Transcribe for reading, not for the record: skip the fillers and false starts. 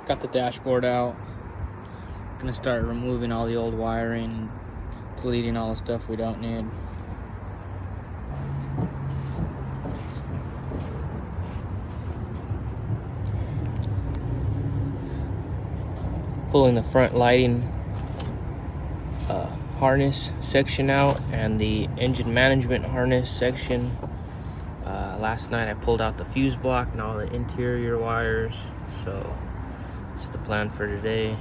Got the dashboard out. Gonna start removing all the old wiring, deleting all the stuff we don't need. Pulling the front lighting harness section out and the engine management harness section. Last night I pulled out the fuse block and all the interior wires, so it's the plan for today.